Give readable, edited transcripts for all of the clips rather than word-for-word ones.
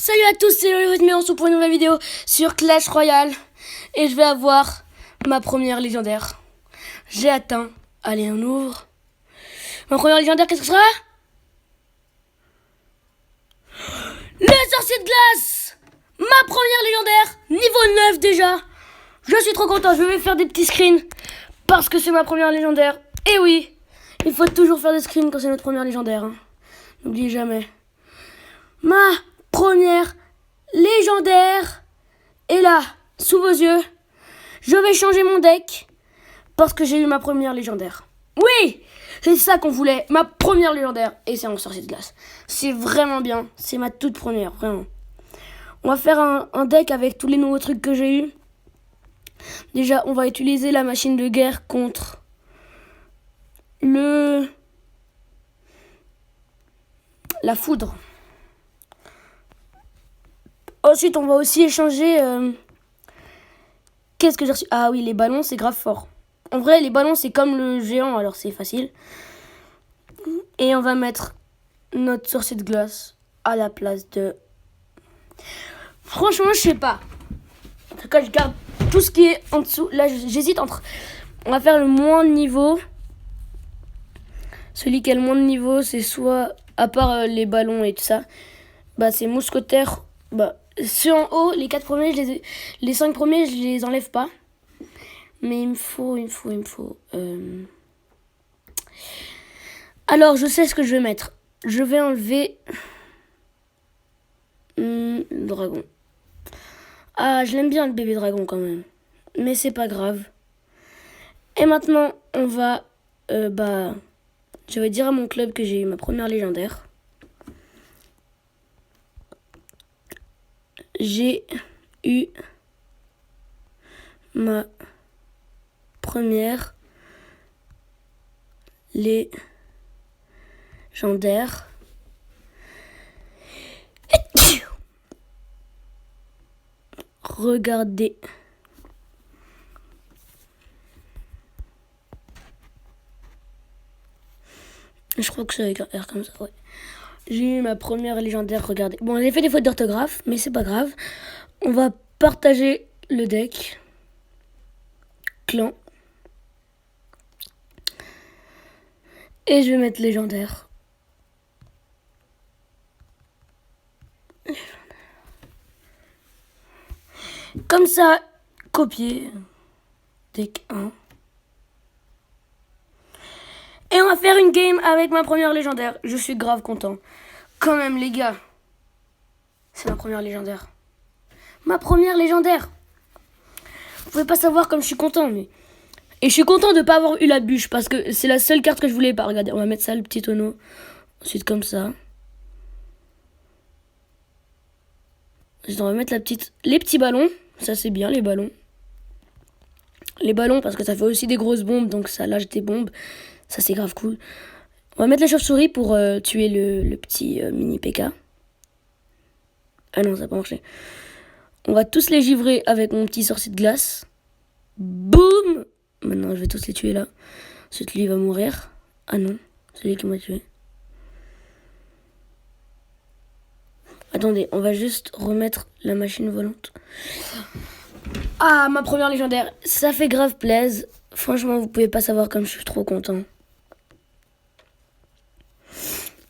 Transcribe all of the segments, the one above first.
Salut à tous, c'est Olivier, on se retrouve pour une nouvelle vidéo sur Clash Royale. Et je vais avoir ma première légendaire. J'ai atteint, allez on ouvre. Ma première légendaire, qu'est-ce que ce sera? Le sorcier de glace. Ma première légendaire, niveau 9 déjà. Je suis trop content, je vais faire des petits screens. Parce que c'est ma première légendaire. Et oui, il faut toujours faire des screens quand c'est notre première légendaire, hein. N'oubliez jamais. Ma première légendaire est là, sous vos yeux. Je vais changer mon deck parce que j'ai eu ma première légendaire. Oui, c'est ça qu'on voulait, ma première légendaire. Et c'est en sorcier de glace. C'est vraiment bien, c'est ma toute première, vraiment. On va faire un deck avec tous les nouveaux trucs que j'ai eu. Déjà, on va utiliser la machine de guerre contre la foudre. Ensuite, on va aussi échanger... Qu'est-ce que j'ai reçu? Ah oui, les ballons, c'est grave fort. En vrai, les ballons, c'est comme le géant, alors c'est facile. Et on va mettre notre sorcier de glace à la place de... Franchement, je sais pas. En tout cas, je garde tout ce qui est en dessous. Là, j'hésite entre... On va faire le moins de niveau. Celui qui a le moins de niveau, c'est soit... À part les ballons et tout ça. Bah, c'est mousquetaire. Bah, ceux en haut, les 4 premiers, les 5 premiers, je les enlève pas. Mais il me faut... Alors, je sais ce que je vais mettre. Je vais enlever... dragon. Ah, je l'aime bien le bébé dragon quand même. Mais c'est pas grave. Et maintenant, on va... je vais dire à mon club que j'ai eu ma première légendaire. J'ai eu ma première légendaire. Regardez. Je crois que c'est avec un R comme ça, ouais. J'ai eu ma première légendaire, regardez. Bon, j'ai fait des fautes d'orthographe, mais c'est pas grave. On va partager le deck. Clan. Et je vais mettre légendaire. Comme ça, copier. Deck 1. Et on va faire une game avec ma première légendaire. Je suis grave content. Quand même, les gars. C'est ma première légendaire. Ma première légendaire. Vous pouvez pas savoir comme je suis content, mais... Et je suis content de pas avoir eu la bûche, parce que c'est la seule carte que je voulais pas. Regardez, on va mettre ça, le petit tonneau. Ensuite, comme ça. Ensuite, on va mettre les petits ballons. Ça, c'est bien, les ballons. Les ballons, parce que ça fait aussi des grosses bombes, donc ça lâche des bombes. Ça, c'est grave cool. On va mettre la chauve-souris pour tuer le petit mini P.K. Ah non, ça n'a pas marché. On va tous les givrer avec mon petit sorcier de glace. Boum! Maintenant, je vais tous les tuer là. Ensuite, lui, il va mourir. Ah non, c'est lui qui m'a tué. Attendez, on va juste remettre la machine volante. Ah, ma première légendaire. Ça fait grave plaisir. Franchement, vous pouvez pas savoir comme je suis trop content.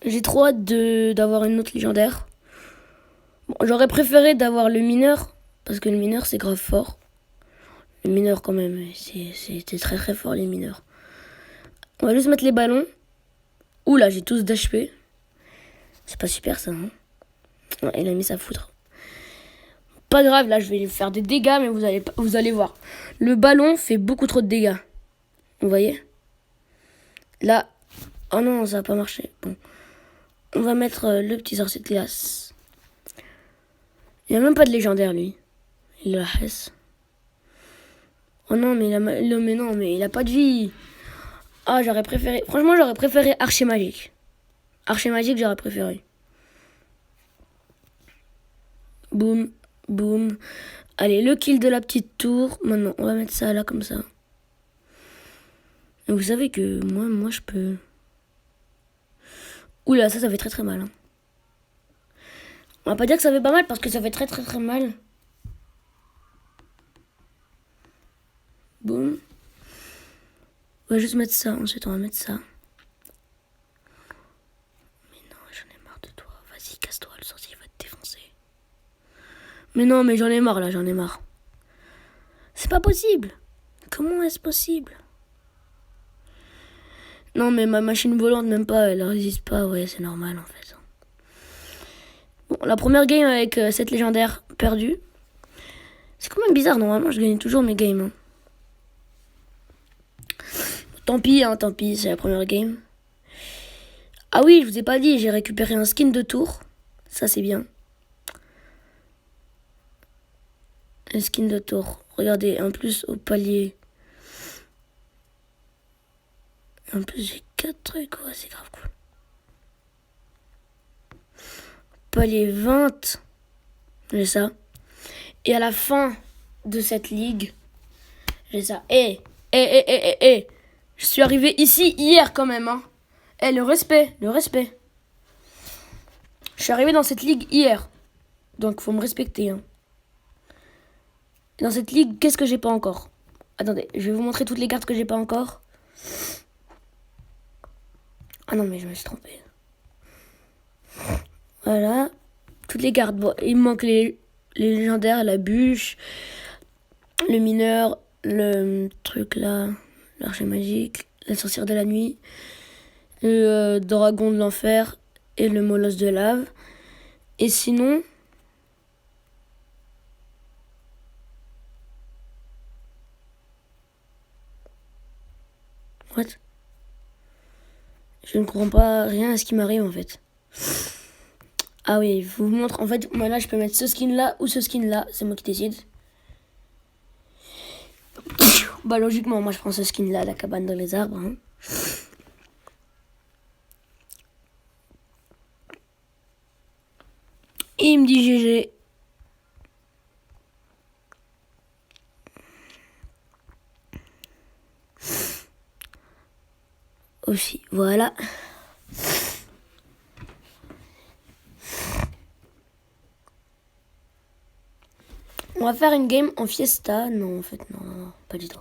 J'ai trop hâte d'avoir une autre légendaire. Bon, j'aurais préféré d'avoir le mineur, parce que le mineur, c'est grave fort. Le mineur, quand même, c'était très très fort, les mineurs. On va juste mettre les ballons. Oula, j'ai tous d'HP. C'est pas super, ça, hein. Ouais, il a mis sa foudre. Pas grave, là, je vais faire des dégâts, mais vous allez voir. Le ballon fait beaucoup trop de dégâts. Vous voyez? Là... Oh non, ça va pas marcher. Bon. On va mettre le petit sorcier de glace. Il a même pas de légendaire, lui. Il a la hesse. Oh non, mais il a pas de vie. Ah, j'aurais préféré... Franchement, j'aurais préféré Archer Magique. Archer Magique, j'aurais préféré. Boum, boum. Allez, le kill de la petite tour. Maintenant, on va mettre ça là, comme ça. Et vous savez que moi, je peux... Oula, ça fait très très mal, hein. On va pas dire que ça fait pas mal parce que ça fait très très très mal. Boum. On va juste mettre ça. Ensuite, on va mettre ça. Mais non, j'en ai marre de toi. Vas-y, casse-toi, le sorcier va te défoncer. Mais non, mais j'en ai marre là, j'en ai marre. C'est pas possible. Comment est-ce possible? Non, mais ma machine volante, même pas, elle résiste pas. Ouais, c'est normal en fait. Bon, la première game avec cette légendaire perdue. C'est quand même bizarre, normalement, je gagne toujours mes games. Hein. Tant pis, c'est la première game. Ah oui, je vous ai pas dit, j'ai récupéré un skin de tour. Ça, c'est bien. Un skin de tour. Regardez, en plus, au palier. En plus, j'ai 4 trucs, ouais, c'est grave cool. Palier 20. J'ai ça. Et à la fin de cette ligue, j'ai ça. Je suis arrivé ici hier quand même, hein. Le respect, le respect. Je suis arrivé dans cette ligue hier. Donc, faut me respecter, hein. Dans cette ligue, qu'est-ce que j'ai pas encore? Attendez, je vais vous montrer toutes les cartes que j'ai pas encore. Ah non, mais je me suis trompé. Voilà. Toutes les cartes. Bon, il me manque les légendaires, la bûche, le mineur, le truc là, l'archer magique, la sorcière de la nuit, le dragon de l'enfer et le molosse de lave. Et sinon... What? Je ne comprends pas rien à ce qui m'arrive en fait. Ah oui, je vous montre. En fait, moi là, je peux mettre ce skin là ou ce skin là. C'est moi qui décide. Bah logiquement, moi je prends ce skin là, la cabane dans les arbres. Hein. Et il me dit GG. Aussi, voilà. On va faire une game en fiesta. Non, en fait, non, pas du tout.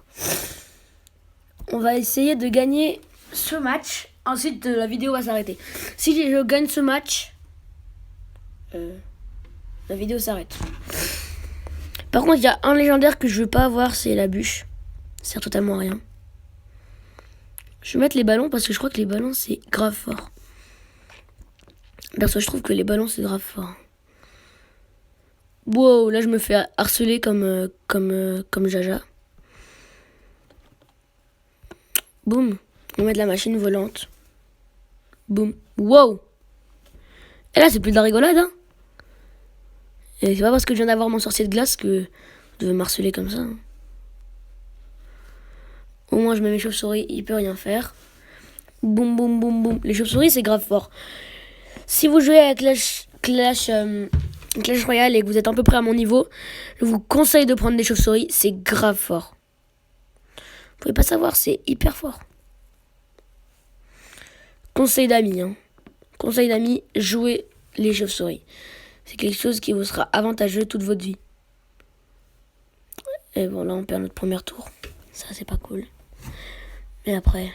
On va essayer de gagner ce match. Ensuite, la vidéo va s'arrêter. Si je gagne ce match, la vidéo s'arrête. Par contre, il y a un légendaire que je veux pas avoir, c'est la bûche. Ça sert totalement à rien. Je vais mettre les ballons parce que je crois que les ballons, c'est grave fort. Perso, je trouve que les ballons, c'est grave fort. Wow, là, je me fais harceler comme Jaja. Boum. On met de la machine volante. Boum. Wow. Et là, c'est plus de la rigolade, hein. Et c'est pas parce que je viens d'avoir mon sorcier de glace que vous devez m'harceler comme ça. Hein. Au moins, je mets mes chauves-souris, il peut rien faire. Boum, boum, boum, boum. Les chauves-souris, c'est grave fort. Si vous jouez à Clash Royale et que vous êtes à peu près à mon niveau, je vous conseille de prendre des chauves-souris, c'est grave fort. Vous pouvez pas savoir, c'est hyper fort. Conseil d'amis, hein. Conseil d'amis, jouez les chauves-souris. C'est quelque chose qui vous sera avantageux toute votre vie. Et bon, là, on perd notre premier tour. Ça, c'est pas cool. Mais après...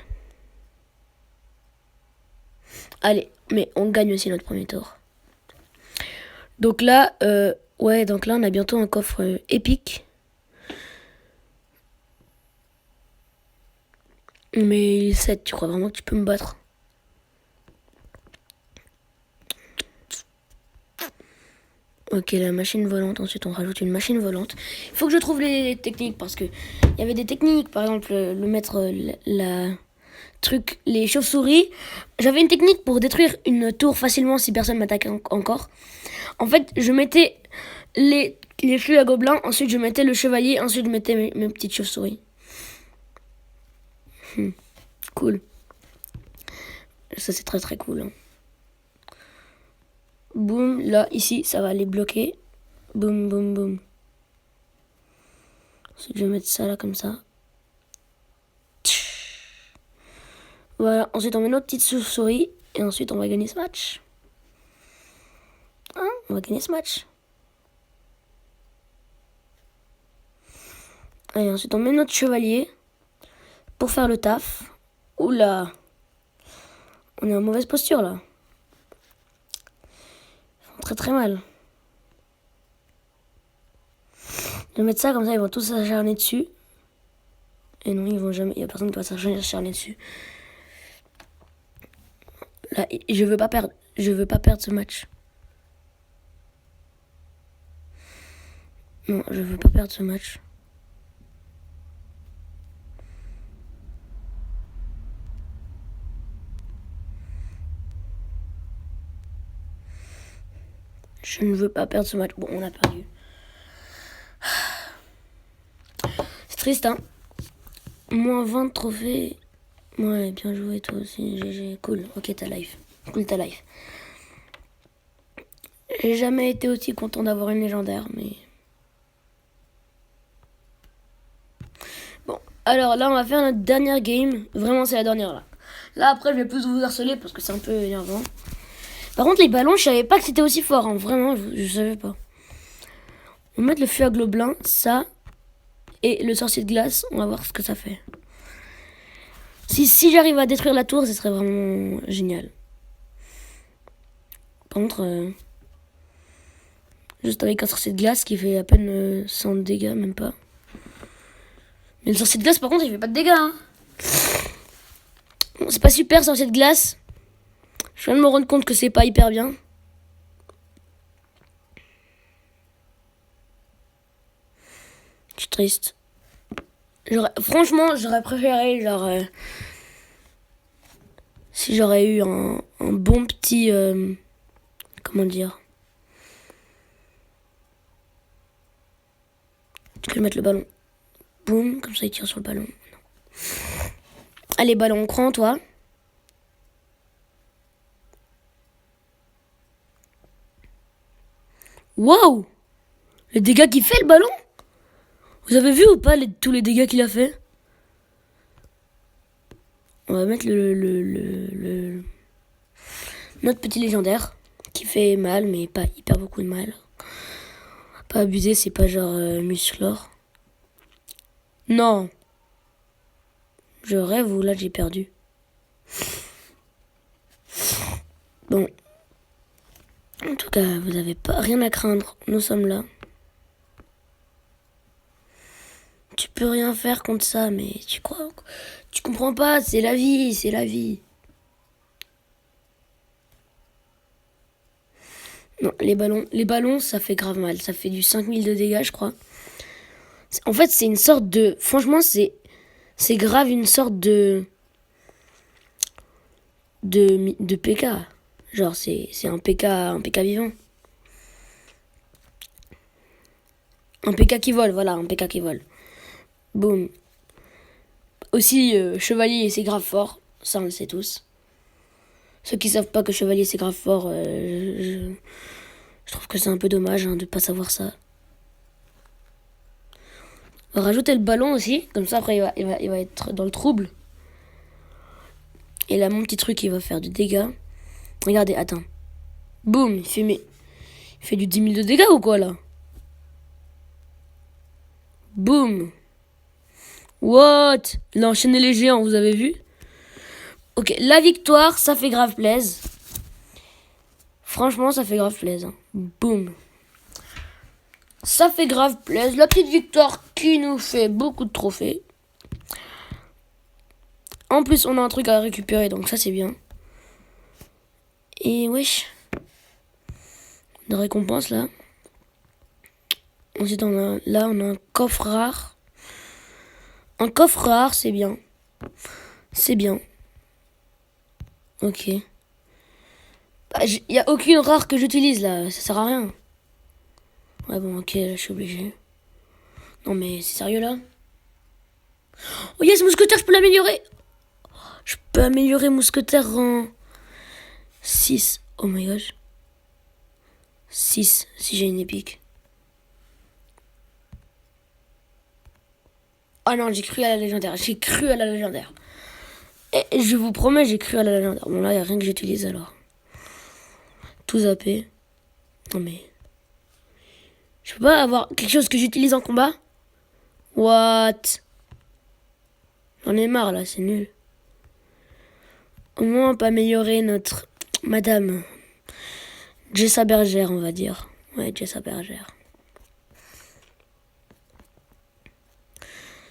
Allez, mais on gagne aussi notre premier tour. Donc là, on a bientôt un coffre épique. Mais 7, tu crois vraiment que tu peux me battre? Ok, la machine volante. Ensuite, on rajoute une machine volante. Il faut que je trouve les techniques parce que il y avait des techniques. Par exemple, le mettre les chauves-souris. J'avais une technique pour détruire une tour facilement si personne m'attaque encore. En fait, je mettais les flux à gobelins. Ensuite, je mettais le chevalier. Ensuite, je mettais mes petites chauves-souris. Cool. Ça, c'est très très cool. Hein. Boum, là, ici, ça va les bloquer. Boum, boum, boum. Ensuite, je vais mettre ça là, comme ça. Voilà, ensuite, on met notre petite chauve-souris. Et ensuite, on va gagner ce match. Hein? On va gagner ce match. Allez, ensuite on met notre chevalier pour faire le taf. Oula. On est en mauvaise posture là. Ils font très très mal. Je vais mettre ça comme ça, ils vont tous s'acharner dessus. Et non, ils vont jamais. Il n'y a personne qui va s'acharner dessus. Là, je veux pas perdre. Je veux pas perdre ce match. Non, je veux pas perdre ce match. Je ne veux pas perdre ce match. Bon, on a perdu. C'est triste, hein. Moins 20 de trophées. Ouais, bien joué toi aussi. GG, cool. Ok, ta life. Cool ta life. J'ai jamais été aussi content d'avoir une légendaire, mais... Bon, alors là, on va faire notre dernière game. Vraiment, c'est la dernière, là. Là, après, je vais plus vous harceler parce que c'est un peu énervant. Par contre, les ballons, je savais pas que c'était aussi fort. Hein. Vraiment, je savais pas. On va mettre le feu à gobelin, ça... Et le sorcier de glace, on va voir ce que ça fait. Si j'arrive à détruire la tour, ce serait vraiment génial. Par contre, juste avec un sorcier de glace qui fait à peine 100 dégâts, même pas. Mais le sorcier de glace, par contre, il fait pas de dégâts. Hein. Bon, c'est pas super, sorcier de glace. Je viens de me rendre compte que c'est pas hyper bien. Je suis triste. Franchement, j'aurais préféré, genre... si j'aurais eu un bon petit... comment dire? Est-ce que je vais mettre le ballon? Boum, comme ça il tire sur le ballon. Non. Allez, ballon, on croit en toi. Waouh! Les dégâts qu'il fait, le ballon! Vous avez vu ou pas tous les dégâts qu'il a fait? On va mettre notre petit légendaire qui fait mal, mais pas hyper beaucoup de mal. Pas abuser, c'est pas genre musclore. Non. Je rêve ou là j'ai perdu. Bon. En tout cas, vous n'avez pas rien à craindre. Nous sommes là. Tu peux rien faire contre ça, mais tu crois... Tu comprends pas, c'est la vie, c'est la vie. Non, les ballons, ça fait grave mal. Ça fait du 5000 de dégâts, je crois. En fait, c'est une sorte de... Franchement, c'est grave une sorte de PK. Genre, c'est un PK vivant. Un PK qui vole, voilà, un PK qui vole. Boum. Aussi, Chevalier, c'est grave fort. Ça, on le sait tous. Ceux qui savent pas que Chevalier, c'est grave fort, je trouve que c'est un peu dommage de pas savoir ça. On va rajouter le ballon aussi. Comme ça, après, il va être dans le trouble. Et là, mon petit truc, il va faire du dégât. Regardez, attends. Boum, il fait du 10 000 de dégâts ou quoi, là? Boum. What? Il a enchaîné les géants, vous avez vu? Ok, la victoire, ça fait grave plaise. Franchement, ça fait grave plaise. Hein. Boum. Ça fait grave plaise. La petite victoire qui nous fait beaucoup de trophées. En plus, on a un truc à récupérer, donc ça, c'est bien. Et wesh. De récompense, là. Ensuite, on a un coffre rare. Un coffre rare, c'est bien. C'est bien. Ok. Bah, y a aucune rare que j'utilise, là. Ça sert à rien. Ouais, bon, ok, là, je suis obligé. Non, mais c'est sérieux, là? Oh, yes, mousquetaire, je peux l'améliorer. Je peux améliorer mousquetaire en 6. Oh my gosh. 6, si j'ai une épique. Oh non, j'ai cru à la légendaire. J'ai cru à la légendaire. Et je vous promets, j'ai cru à la légendaire. Bon, là, il n'y a rien que j'utilise alors. Tout zappé. Non mais... Je peux pas avoir quelque chose que j'utilise en combat? What? J'en ai marre là, c'est nul. Au moins on peut améliorer notre Madame Jessa Bergère, on va dire. Ouais, Jessa Bergère.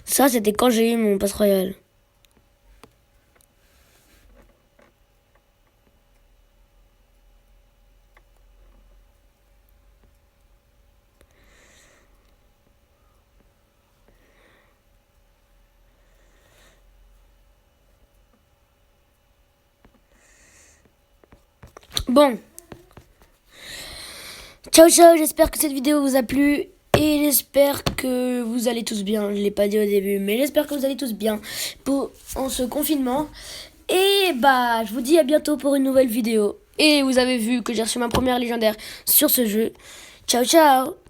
Ça, c'était quand j'ai eu mon passe royal. Bon. Ciao, ciao, j'espère que cette vidéo vous a plu. Et j'espère que vous allez tous bien. Je ne l'ai pas dit au début, mais j'espère que vous allez tous bien en ce confinement. Et bah, je vous dis à bientôt pour une nouvelle vidéo. Et vous avez vu que j'ai reçu ma première légendaire sur ce jeu. Ciao, ciao!